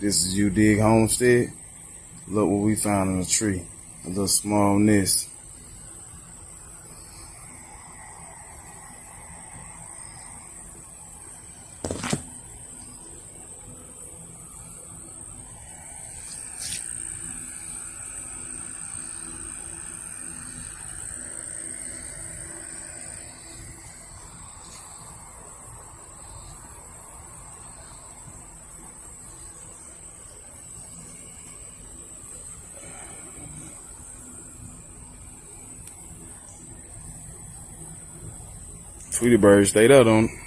This is You Dig Homestead. Look what we found in the tree. A little small nest. Tweety bird stayed out on it.